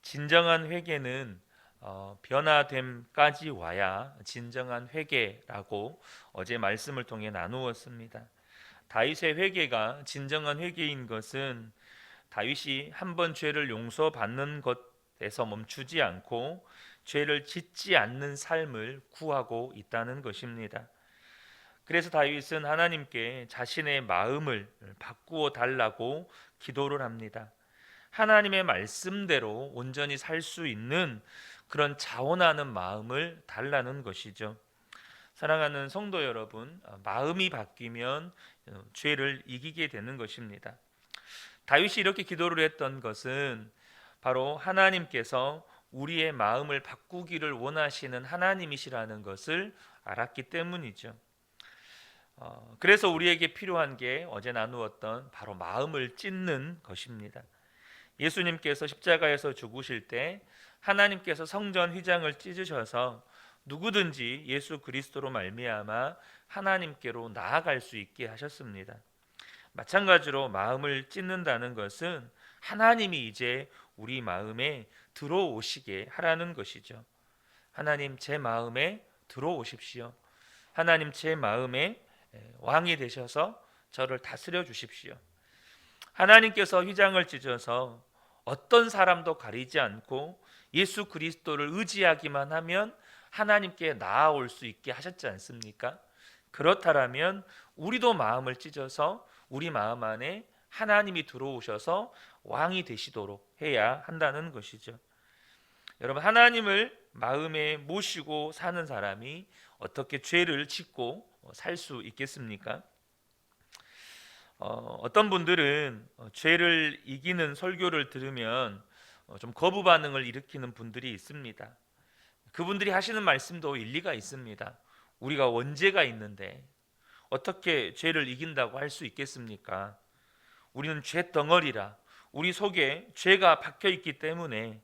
진정한 회개는 변화됨까지 와야 진정한 회개라고 어제 말씀을 통해 나누었습니다. 다윗의 회개가 진정한 회개인 것은 다윗이 한 번 죄를 용서받는 것에서 멈추지 않고 죄를 짓지 않는 삶을 구하고 있다는 것입니다. 그래서 다윗은 하나님께 자신의 마음을 바꾸어 달라고 기도를 합니다. 하나님의 말씀대로 온전히 살 수 있는 그런 자원하는 마음을 달라는 것이죠. 사랑하는 성도 여러분, 마음이 바뀌면 죄를 이기게 되는 것입니다. 다윗이 이렇게 기도를 했던 것은 바로 하나님께서 우리의 마음을 바꾸기를 원하시는 하나님이시라는 것을 알았기 때문이죠. 그래서 우리에게 필요한 게 어제 나누었던 바로 마음을 찢는 것입니다. 예수님께서 십자가에서 죽으실 때 하나님께서 성전 휘장을 찢으셔서 누구든지 예수 그리스도로 말미암아 하나님께로 나아갈 수 있게 하셨습니다. 마찬가지로 마음을 찢는다는 것은 하나님이 이제 우리 마음에 들어오시게 하라는 것이죠. 하나님, 제 마음에 들어오십시오. 하나님, 제 마음에 왕이 되셔서 저를 다스려 주십시오. 하나님께서 휘장을 찢어서 어떤 사람도 가리지 않고 예수 그리스도를 의지하기만 하면 하나님께 나아올 수 있게 하셨지 않습니까? 그렇다면 우리도 마음을 찢어서 우리 마음 안에 하나님이 들어오셔서 왕이 되시도록 해야 한다는 것이죠. 여러분, 하나님을 마음에 모시고 사는 사람이 어떻게 죄를 짓고 살 수 있겠습니까? 어떤 분들은 죄를 이기는 설교를 들으면 좀 거부 반응을 일으키는 분들이 있습니다. 그분들이 하시는 말씀도 일리가 있습니다. 우리가 원죄가 있는데 어떻게 죄를 이긴다고 할 수 있겠습니까? 우리는 죄 덩어리라. 우리 속에 죄가 박혀 있기 때문에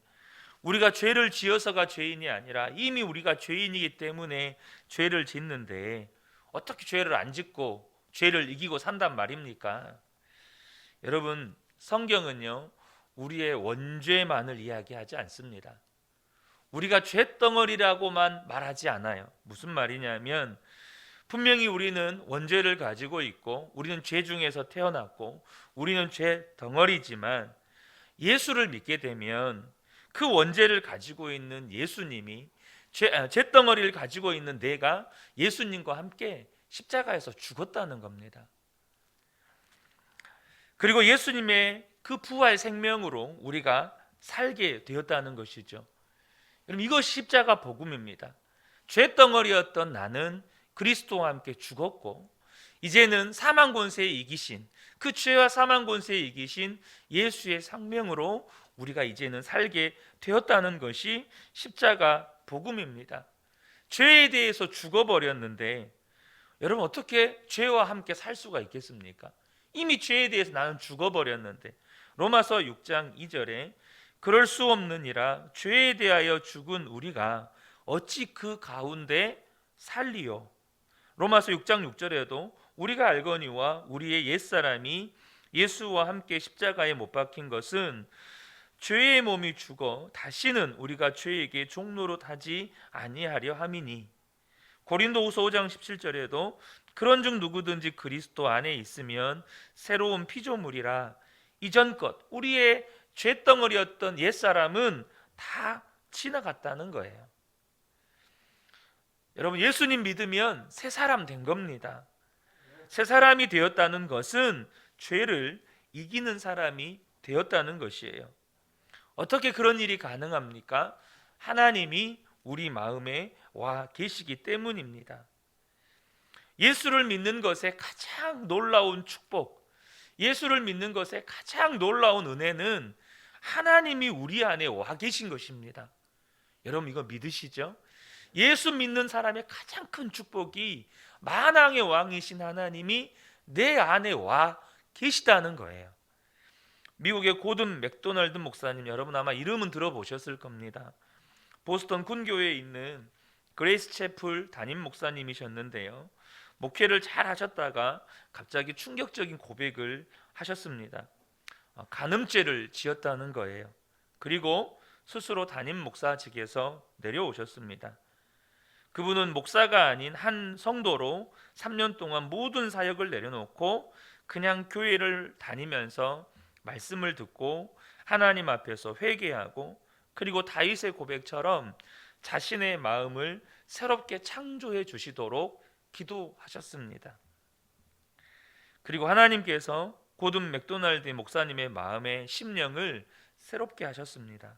우리가 죄를 지어서가 죄인이 아니라 이미 우리가 죄인이기 때문에 죄를 짓는데 어떻게 죄를 안 짓고 죄를 이기고 산단 말입니까? 여러분, 성경은요, 우리의 원죄만을 이야기하지 않습니다. 우리가 죄덩어리라고만 말하지 않아요. 무슨 말이냐면 분명히 우리는 원죄를 가지고 있고 우리는 죄 중에서 태어났고 우리는 죄덩어리지만 예수를 믿게 되면 그 원죄를 가지고 있는 예수님이 죄덩어리를 가지고 있는 내가 예수님과 함께 십자가에서 죽었다는 겁니다. 그리고 예수님의 그 부활 생명으로 우리가 살게 되었다는 것이죠. 여러분, 이것이 십자가 복음입니다. 죄덩어리였던 나는 그리스도와 함께 죽었고 이제는 사망 권세에 이기신 그 죄와 사망 권세에 이기신 예수의 생명으로 우리가 이제는 살게 되었다는 것이 십자가 복음입니다. 죄에 대해서 죽어버렸는데 여러분, 어떻게 죄와 함께 살 수가 있겠습니까? 이미 죄에 대해서 나는 죽어버렸는데 로마서 6장 2절에 그럴 수 없느니라 죄에 대하여 죽은 우리가 어찌 그 가운데 살리요. 로마서 6장 6절에도 우리가 알거니와 우리의 옛사람이 예수와 함께 십자가에 못 박힌 것은 죄의 몸이 죽어 다시는 우리가 죄에게 종노릇 하지 아니하려 함이니 고린도후서 5장 17절에도 그런즉 누구든지 그리스도 안에 있으면 새로운 피조물이라 이전 것 우리의 죄덩어리였던 옛사람은 다 지나갔다는 거예요. 여러분, 예수님 믿으면 새 사람 된 겁니다. 새 사람이 되었다는 것은 죄를 이기는 사람이 되었다는 것이에요. 어떻게 그런 일이 가능합니까? 하나님이 우리 마음에 와 계시기 때문입니다. 예수를 믿는 것의 가장 놀라운 축복, 예수를 믿는 것의 가장 놀라운 은혜는 하나님이 우리 안에 와 계신 것입니다. 여러분, 이거 믿으시죠? 예수 믿는 사람의 가장 큰 축복이 만왕의 왕이신 하나님이 내 안에 와 계시다는 거예요. 미국의 고든 맥도널드 목사님, 여러분 아마 이름은 들어보셨을 겁니다. 보스턴 군교회에 있는 그레이스 채플 담임 목사님이셨는데요, 목회를 잘 하셨다가 갑자기 충격적인 고백을 하셨습니다. 간음죄를 지었다는 거예요. 그리고 스스로 담임 목사직에서 내려오셨습니다. 그분은 목사가 아닌 한 성도로 3년 동안 모든 사역을 내려놓고 그냥 교회를 다니면서 말씀을 듣고 하나님 앞에서 회개하고, 그리고 다윗의 고백처럼 자신의 마음을 새롭게 창조해 주시도록 기도하셨습니다. 그리고 하나님께서 고든 맥도날드 목사님의 마음의 심령을 새롭게 하셨습니다.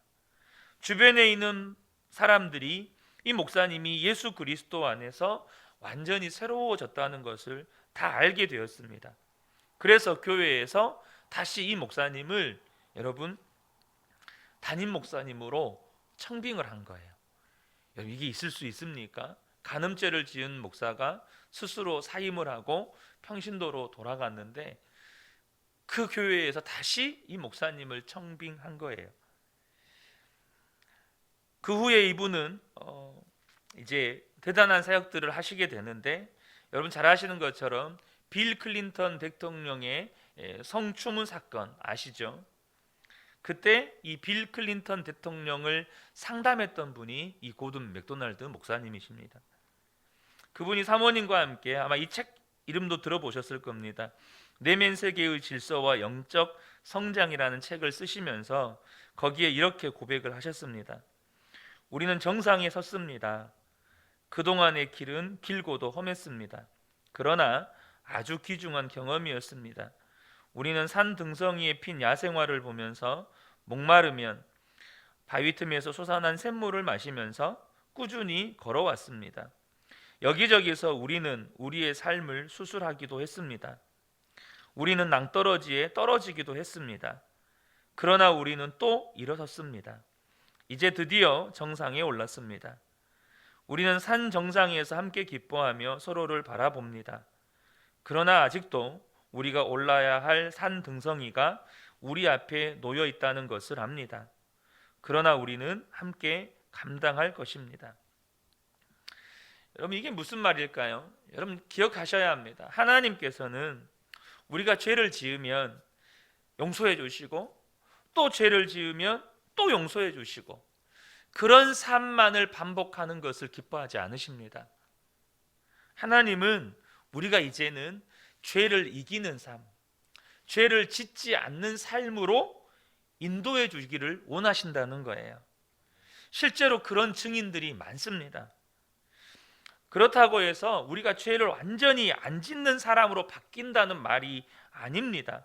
주변에 있는 사람들이 이 목사님이 예수 그리스도 안에서 완전히 새로워졌다는 것을 다 알게 되었습니다. 그래서 교회에서 다시 이 목사님을 여러분 담임 목사님으로 청빙을 한 거예요. 여러분, 이게 있을 수 있습니까? 간음죄를 지은 목사가 스스로 사임을 하고 평신도로 돌아갔는데 그 교회에서 다시 이 목사님을 청빙한 거예요. 그 후에 이분은 이제 대단한 사역들을 하시게 되는데, 여러분 잘 아시는 것처럼 빌 클린턴 대통령의 성추문 사건 아시죠? 그때 이 빌 클린턴 대통령을 상담했던 분이 이 고든 맥도날드 목사님이십니다. 그분이 사모님과 함께 아마 이 책 이름도 들어보셨을 겁니다. 내면 세계의 질서와 영적 성장이라는 책을 쓰시면서 거기에 이렇게 고백을 하셨습니다. 우리는 정상에 섰습니다. 그동안의 길은 길고도 험했습니다. 그러나 아주 귀중한 경험이었습니다. 우리는 산 등성이에 핀 야생화를 보면서 목마르면 바위 틈에서 솟아난 샘물을 마시면서 꾸준히 걸어왔습니다. 여기저기서 우리는 우리의 삶을 수술하기도 했습니다. 우리는 낭떠러지에 떨어지기도 했습니다. 그러나 우리는 또 일어섰습니다. 이제 드디어 정상에 올랐습니다. 우리는 산 정상에서 함께 기뻐하며 서로를 바라봅니다. 그러나 아직도 우리가 올라야 할 산 등성이가 우리 앞에 놓여 있다는 것을 압니다. 그러나 우리는 함께 감당할 것입니다. 여러분, 이게 무슨 말일까요? 여러분 기억하셔야 합니다. 하나님께서는 우리가 죄를 지으면 용서해 주시고, 또 죄를 지으면 또 용서해 주시고, 그런 삶만을 반복하는 것을 기뻐하지 않으십니다. 하나님은 우리가 이제는 죄를 이기는 삶, 죄를 짓지 않는 삶으로 인도해 주기를 원하신다는 거예요. 실제로 그런 증인들이 많습니다. 그렇다고 해서 우리가 죄를 완전히 안 짓는 사람으로 바뀐다는 말이 아닙니다.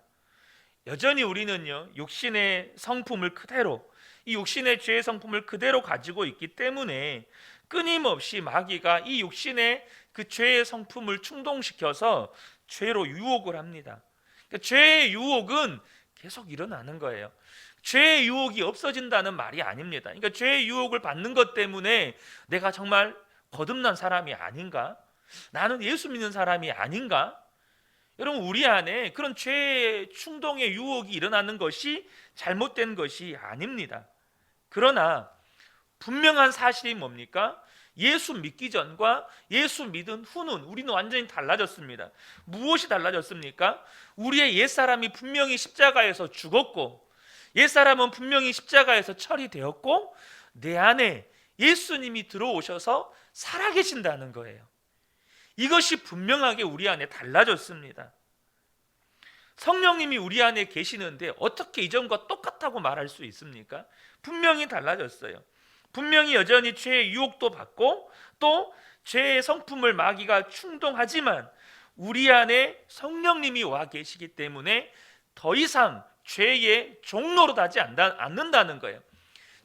여전히 우리는요, 육신의 성품을 그대로, 이 육신의 죄의 성품을 그대로 가지고 있기 때문에 끊임없이 마귀가 이 육신의 그 죄의 성품을 충동시켜서 죄로 유혹을 합니다. 그러니까 죄의 유혹은 계속 일어나는 거예요. 죄의 유혹이 없어진다는 말이 아닙니다. 그러니까 죄의 유혹을 받는 것 때문에 내가 정말 거듭난 사람이 아닌가? 나는 예수 믿는 사람이 아닌가? 여러분, 우리 안에 그런 죄의 충동의 유혹이 일어나는 것이 잘못된 것이 아닙니다. 그러나 분명한 사실이 뭡니까? 예수 믿기 전과 예수 믿은 후는 우리는 완전히 달라졌습니다. 무엇이 달라졌습니까? 우리의 옛사람이 분명히 십자가에서 죽었고, 옛사람은 분명히 십자가에서 처리되었고, 내 안에 예수님이 들어오셔서 살아계신다는 거예요. 이것이 분명하게 우리 안에 달라졌습니다. 성령님이 우리 안에 계시는데 어떻게 이전과 똑같다고 말할 수 있습니까? 분명히 달라졌어요. 분명히 여전히 죄의 유혹도 받고 또 죄의 성품을 마귀가 충동하지만 우리 안에 성령님이 와 계시기 때문에 더 이상 죄의 종로로 다니지 않는다는 거예요.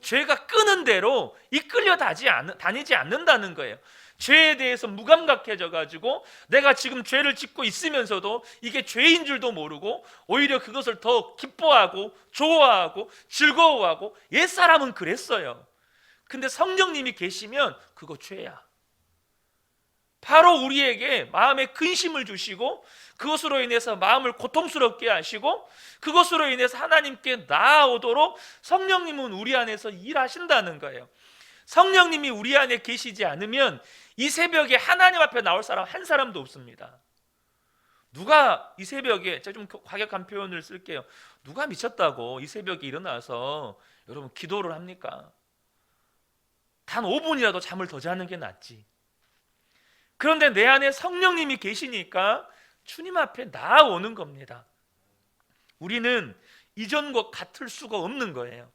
죄가 끄는 대로 이끌려 다니지 않는다는 거예요. 죄에 대해서 무감각해져 가지고 내가 지금 죄를 짓고 있으면서도 이게 죄인 줄도 모르고 오히려 그것을 더 기뻐하고 좋아하고 즐거워하고, 옛사람은 그랬어요. 근데 성령님이 계시면 그거 죄야. 바로 우리에게 마음에 근심을 주시고 그것으로 인해서 마음을 고통스럽게 하시고 그것으로 인해서 하나님께 나아오도록 성령님은 우리 안에서 일하신다는 거예요. 성령님이 우리 안에 계시지 않으면 이 새벽에 하나님 앞에 나올 사람 한 사람도 없습니다. 누가 이 새벽에, 제가 좀 과격한 표현을 쓸게요. 누가 미쳤다고 이 새벽에 일어나서 여러분 기도를 합니까? 단 5분이라도 잠을 더 자는 게 낫지. 그런데 내 안에 성령님이 계시니까 주님 앞에 나아오는 겁니다. 우리는 이전과 같을 수가 없는 거예요.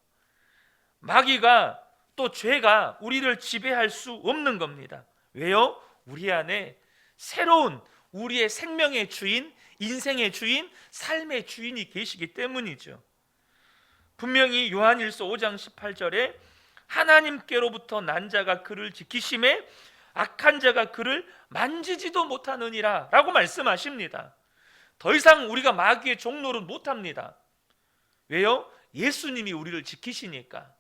마귀가 또 죄가 우리를 지배할 수 없는 겁니다. 왜요? 우리 안에 새로운 우리의 생명의 주인, 인생의 주인, 삶의 주인이 계시기 때문이죠. 분명히 요한일서 5장 18절에 하나님께로부터 난 자가 그를 지키심에 악한 자가 그를 만지지도 못하느니라 라고 말씀하십니다. 더 이상 우리가 마귀의 종노릇 못합니다. 왜요? 예수님이 우리를 지키시니까.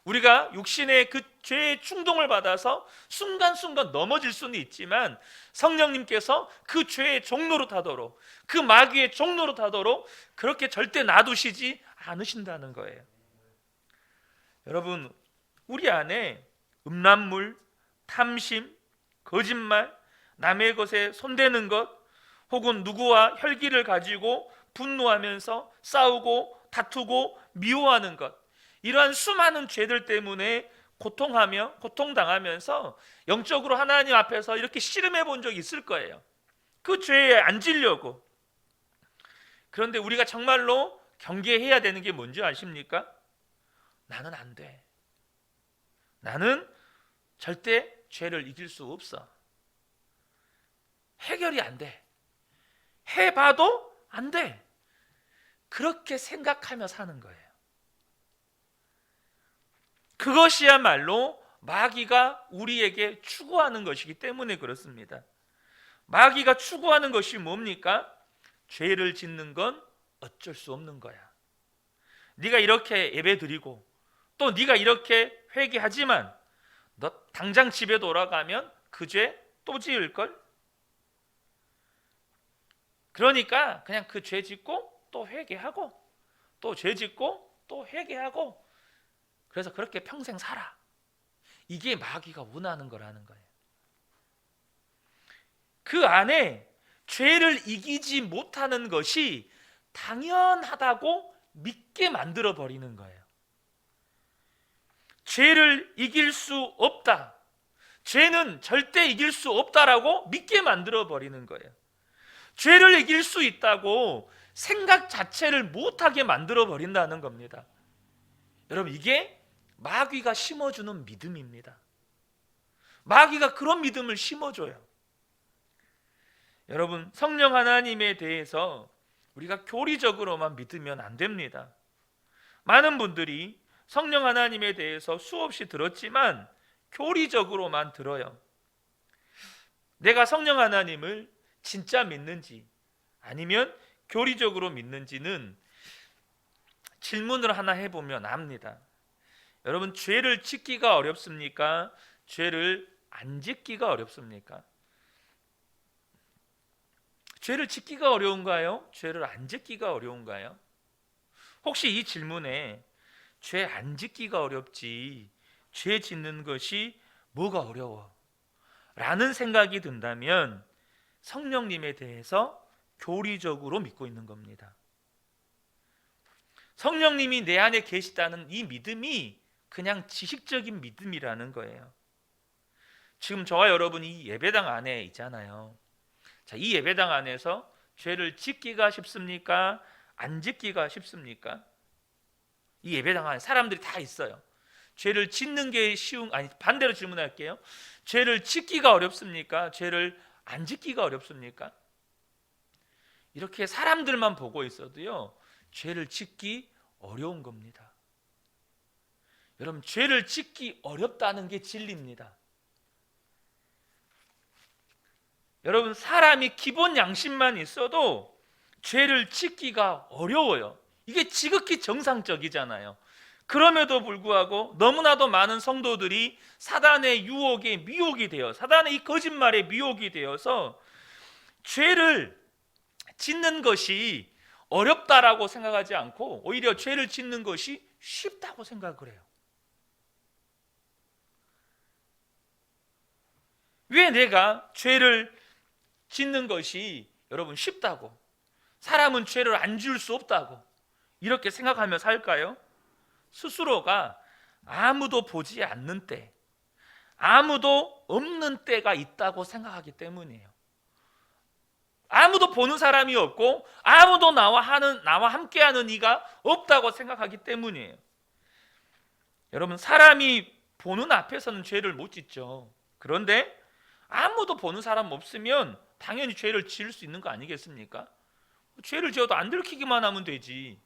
우리가 육신의 그 죄의 충동을 받아서 순간순간 넘어질 수는 있지만 성령님께서 그 죄의 종노릇 하도록, 그 마귀의 종노릇 하도록 그렇게 절대 놔두시지 않으신다는 거예요. 여러분, 우리 안에 음란물, 탐심, 거짓말, 남의 것에 손대는 것, 혹은 누구와 혈기를 가지고 분노하면서 싸우고 다투고 미워하는 것, 이러한 수많은 죄들 때문에 고통당하면서 영적으로 하나님 앞에서 이렇게 씨름해 본 적이 있을 거예요. 그 죄에 안 지려고. 그런데 우리가 정말로 경계해야 되는 게 뭔지 아십니까? 나는 안 돼. 나는 절대 죄를 이길 수 없어. 해결이 안 돼. 해봐도 안 돼. 그렇게 생각하며 사는 거예요. 그것이야말로 마귀가 우리에게 추구하는 것이기 때문에 그렇습니다. 마귀가 추구하는 것이 뭡니까? 죄를 짓는 건 어쩔 수 없는 거야. 네가 이렇게 예배드리고 또 네가 이렇게 회개하지만 너 당장 집에 돌아가면 그 죄 또 지을걸? 그러니까 그냥 그 죄 짓고 또 회개하고 또 죄 짓고 또 회개하고 그래서 그렇게 평생 살아. 이게 마귀가 원하는 거라는 거예요. 그 안에 죄를 이기지 못하는 것이 당연하다고 믿게 만들어 버리는 거예요. 죄를 이길 수 없다. 죄는 절대 이길 수 없다라고 믿게 만들어 버리는 거예요. 죄를 이길 수 있다고 생각 자체를 못하게 만들어 버린다는 겁니다. 여러분, 이게 마귀가 심어주는 믿음입니다. 마귀가 그런 믿음을 심어줘요. 여러분, 성령 하나님에 대해서 우리가 교리적으로만 믿으면 안 됩니다. 많은 분들이 성령 하나님에 대해서 수없이 들었지만 교리적으로만 들어요. 내가 성령 하나님을 진짜 믿는지 아니면 교리적으로 믿는지는 질문을 하나 해보면 압니다. 여러분, 죄를 짓기가 어렵습니까? 죄를 안 짓기가 어렵습니까? 죄를 짓기가 어려운가요? 죄를 안 짓기가 어려운가요? 혹시 이 질문에 죄 안 짓기가 어렵지 죄 짓는 것이 뭐가 어려워? 라는 생각이 든다면 성령님에 대해서 교리적으로 믿고 있는 겁니다. 성령님이 내 안에 계시다는 이 믿음이 그냥 지식적인 믿음이라는 거예요. 지금 저와 여러분이 예배당 안에 있잖아요. 자, 이 예배당 안에서 죄를 짓기가 쉽습니까? 안 짓기가 쉽습니까? 이 예배당 안에 사람들이 다 있어요. 죄를 짓는 게 반대로 질문할게요. 죄를 짓기가 어렵습니까? 죄를 안 짓기가 어렵습니까? 이렇게 사람들만 보고 있어도요, 죄를 짓기 어려운 겁니다. 여러분, 죄를 짓기 어렵다는 게 진리입니다. 여러분, 사람이 기본 양심만 있어도 죄를 짓기가 어려워요. 이게 지극히 정상적이잖아요. 그럼에도 불구하고 너무나도 많은 성도들이 사단의 유혹에 미혹이 되어, 사단의 이 거짓말에 미혹이 되어서 죄를 짓는 것이 어렵다라고 생각하지 않고 오히려 죄를 짓는 것이 쉽다고 생각을 해요. 왜 내가 죄를 짓는 것이 여러분 쉽다고, 사람은 죄를 안 지을 수 없다고 이렇게 생각하며 살까요? 스스로가 아무도 보지 않는 때, 아무도 없는 때가 있다고 생각하기 때문이에요. 아무도 보는 사람이 없고 아무도 나와 함께하는 이가 없다고 생각하기 때문이에요. 여러분, 사람이 보는 앞에서는 죄를 못 짓죠. 그런데 아무도 보는 사람 없으면 당연히 죄를 지을 수 있는 거 아니겠습니까? 죄를 지어도 안 들키기만 하면 되지.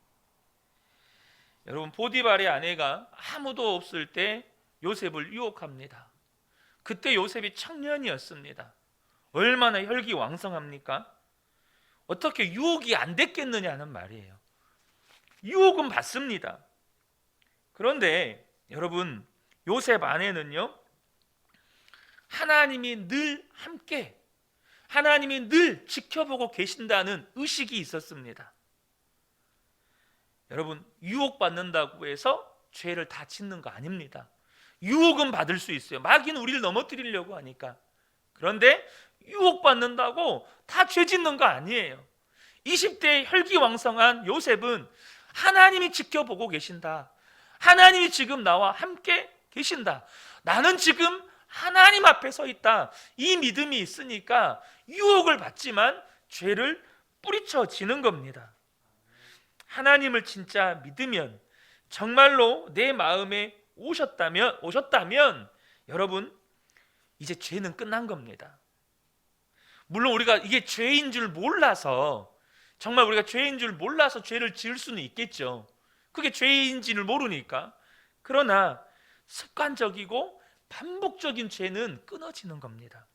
여러분, 보디발의 아내가 아무도 없을 때 요셉을 유혹합니다. 그때 요셉이 청년이었습니다. 얼마나 혈기왕성합니까? 어떻게 유혹이 안 됐겠느냐는 말이에요. 유혹은 받습니다. 그런데 여러분, 요셉 아내는요, 하나님이 늘 함께, 하나님이 늘 지켜보고 계신다는 의식이 있었습니다. 여러분, 유혹받는다고 해서 죄를 다 짓는 거 아닙니다. 유혹은 받을 수 있어요. 마귀는 우리를 넘어뜨리려고 하니까. 그런데 유혹받는다고 다 죄 짓는 거 아니에요. 20대의 혈기왕성한 요셉은 하나님이 지켜보고 계신다. 하나님이 지금 나와 함께 계신다. 나는 지금 하나님 앞에 서 있다. 이 믿음이 있으니까 유혹을 받지만 죄를 뿌리쳐 지는 겁니다. 하나님을 진짜 믿으면, 정말로 내 마음에 오셨다면 여러분, 이제 죄는 끝난 겁니다. 물론 우리가 이게 죄인 줄 몰라서, 정말 우리가 죄인 줄 몰라서 죄를 지을 수는 있겠죠. 그게 죄인지를 모르니까. 그러나 습관적이고 반복적인 죄는 끊어지는 겁니다.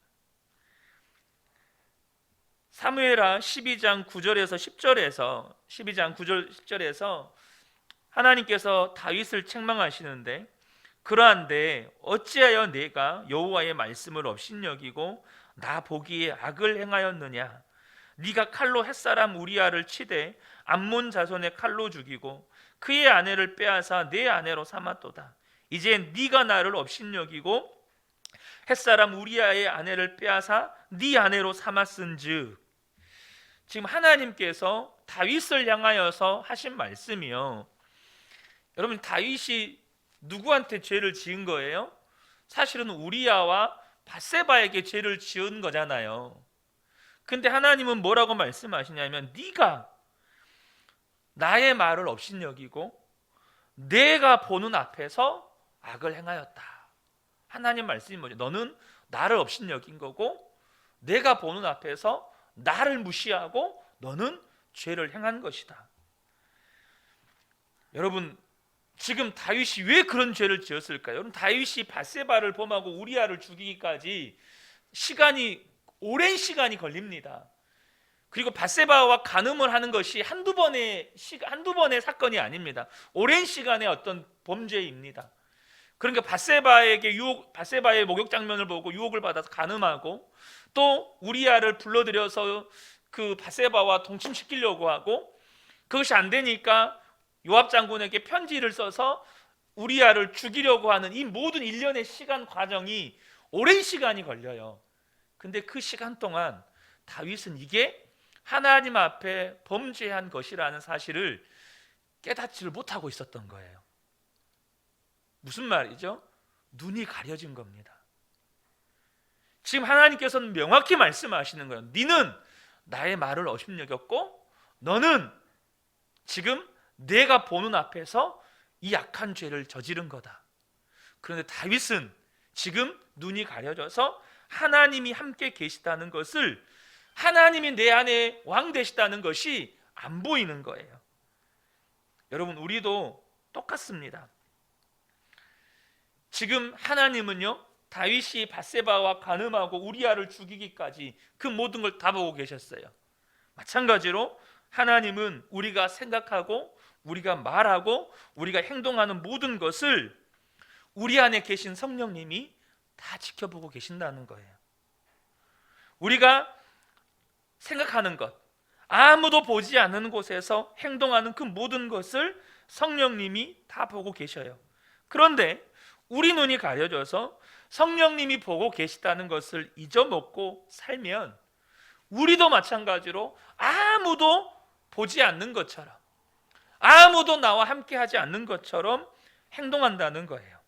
사무엘하 12장 9절에서 10절에서 12장 9절 10절에서 하나님께서 다윗을 책망하시는데, 그러한데 어찌하여 내가 여호와의 말씀을 업신여기고 나 보기에 악을 행하였느냐? 네가 칼로 햇사람 우리아를 치되 암몬 자손의 칼로 죽이고 그의 아내를 빼앗아 내 아내로 삼았도다. 이제 네가 나를 업신여기고 햇사람 우리아의 아내를 빼앗아 네 아내로 삼았은즉, 지금 하나님께서 다윗을 향하여서 하신 말씀이요, 여러분, 다윗이 누구한테 죄를 지은 거예요? 사실은 우리아와 밧세바에게 죄를 지은 거잖아요. 근데 하나님은 뭐라고 말씀하시냐면, 네가 나의 말을 업신여기고 내가 보는 앞에서 악을 행하였다. 하나님 말씀이 뭐죠? 너는 나를 업신여긴 거고 내가 보는 앞에서 나를 무시하고 너는 죄를 행한 것이다. 여러분, 지금 다윗이 왜 그런 죄를 지었을까요? 여러분, 다윗이 밧세바를 범하고 우리아를 죽이기까지 오랜 시간이 걸립니다. 그리고 밧세바와 간음을 하는 것이 한두 번의 사건이 아닙니다. 오랜 시간의 어떤 범죄입니다. 그러니까 밧세바의 목욕 장면을 보고 유혹을 받아서 간음하고, 또 우리아를 불러들여서 그 밧세바와 동침시키려고 하고, 그것이 안 되니까 요압 장군에게 편지를 써서 우리아를 죽이려고 하는 이 모든 일련의 시간 과정이 오랜 시간이 걸려요. 근데 그 시간 동안 다윗은 이게 하나님 앞에 범죄한 것이라는 사실을 깨닫지를 못하고 있었던 거예요. 무슨 말이죠? 눈이 가려진 겁니다. 지금 하나님께서는 명확히 말씀하시는 거예요. 너는 나의 말을 업신여겼고 너는 지금 내가 보는 앞에서 이 악한 죄를 저지른 거다. 그런데 다윗은 지금 눈이 가려져서 하나님이 함께 계시다는 것을, 하나님이 내 안에 왕 되시다는 것이 안 보이는 거예요. 여러분, 우리도 똑같습니다. 지금 하나님은요, 다윗이 밧세바와 간음하고 우리아를 죽이기까지 그 모든 걸 다 보고 계셨어요. 마찬가지로 하나님은 우리가 생각하고 우리가 말하고 우리가 행동하는 모든 것을 우리 안에 계신 성령님이 다 지켜보고 계신다는 거예요. 우리가 생각하는 것, 아무도 보지 않는 곳에서 행동하는 그 모든 것을 성령님이 다 보고 계셔요. 그런데 우리 눈이 가려져서 성령님이 보고 계시다는 것을 잊어먹고 살면 우리도 마찬가지로 아무도 보지 않는 것처럼, 아무도 나와 함께 하지 않는 것처럼 행동한다는 거예요.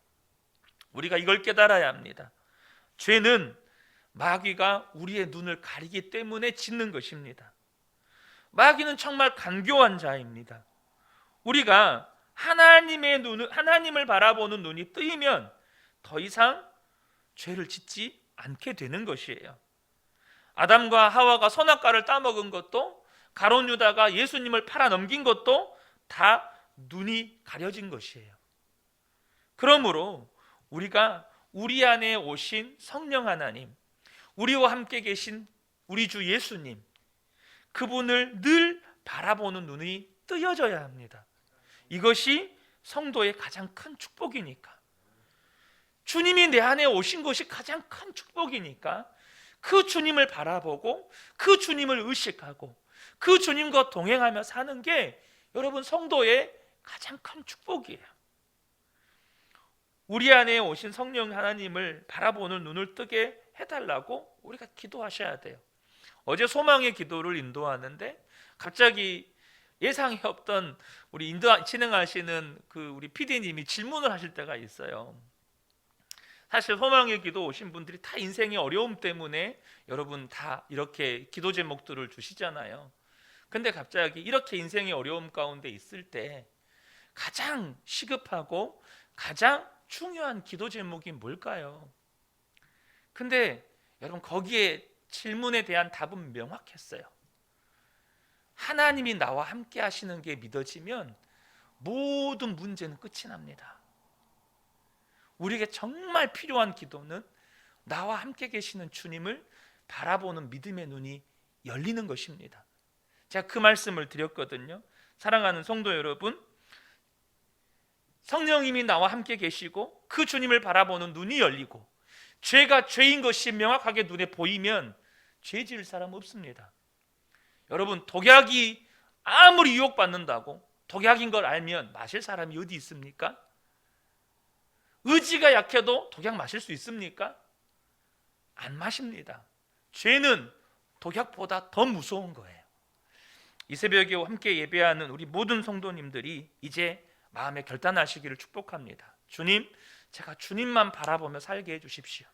우리가 이걸 깨달아야 합니다. 죄는 마귀가 우리의 눈을 가리기 때문에 짓는 것입니다. 마귀는 정말 간교한 자입니다. 우리가 하나님을 바라보는 눈이 뜨이면 더 이상 죄를 짓지 않게 되는 것이에요. 아담과 하와가 선악과를 따먹은 것도, 가룟 유다가 예수님을 팔아넘긴 것도 다 눈이 가려진 것이에요. 그러므로 우리가 우리 안에 오신 성령 하나님, 우리와 함께 계신 우리 주 예수님, 그분을 늘 바라보는 눈이 뜨여져야 합니다. 이것이 성도의 가장 큰 축복이니까, 주님이 내 안에 오신 것이 가장 큰 축복이니까 그 주님을 바라보고 그 주님을 의식하고 그 주님과 동행하며 사는 게 여러분 성도의 가장 큰 축복이에요. 우리 안에 오신 성령 하나님을 바라보는 눈을 뜨게 해달라고 우리가 기도하셔야 돼요. 어제 소망의 기도를 인도하는데 갑자기 예상이 없던 우리 진행하시는 우리 PD님이 질문을 하실 때가 있어요. 사실 소망의 기도 오신 분들이 다 인생의 어려움 때문에 여러분 다 이렇게 기도 제목들을 주시잖아요. 근데 갑자기 이렇게 인생의 어려움 가운데 있을 때 가장 시급하고 가장 중요한 기도 제목이 뭘까요? 근데 여러분 거기에 질문에 대한 답은 명확했어요. 하나님이 나와 함께 하시는 게 믿어지면 모든 문제는 끝이 납니다. 우리에게 정말 필요한 기도는 나와 함께 계시는 주님을 바라보는 믿음의 눈이 열리는 것입니다. 제가 그 말씀을 드렸거든요. 사랑하는 성도 여러분, 성령님이 나와 함께 계시고 그 주님을 바라보는 눈이 열리고 죄가 죄인 것이 명확하게 눈에 보이면 죄 지을 사람 없습니다. 여러분, 독약이 아무리 유혹받는다고 독약인 걸 알면 마실 사람이 어디 있습니까? 의지가 약해도 독약 마실 수 있습니까? 안 마십니다. 죄는 독약보다 더 무서운 거예요. 이 새벽에 함께 예배하는 우리 모든 성도님들이 이제 마음에 결단하시기를 축복합니다. 주님, 제가 주님만 바라보며 살게 해주십시오.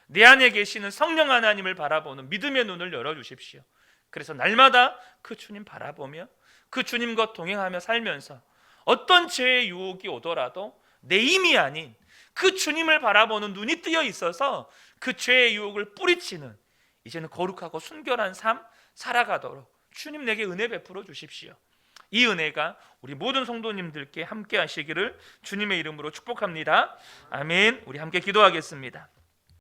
내 안에 계시는 성령 하나님을 바라보는 믿음의 눈을 열어주십시오. 그래서 날마다 그 주님 바라보며 그 주님과 동행하며 살면서 어떤 죄의 유혹이 오더라도 내 힘이 아닌 그 주님을 바라보는 눈이 뜨여 있어서 그 죄의 유혹을 뿌리치는 이제는 거룩하고 순결한 삶 살아가도록 주님 내게 은혜 베풀어 주십시오. 이 은혜가 우리 모든 성도님들께 함께 하시기를 주님의 이름으로 축복합니다. 아멘. 우리 함께 기도하겠습니다.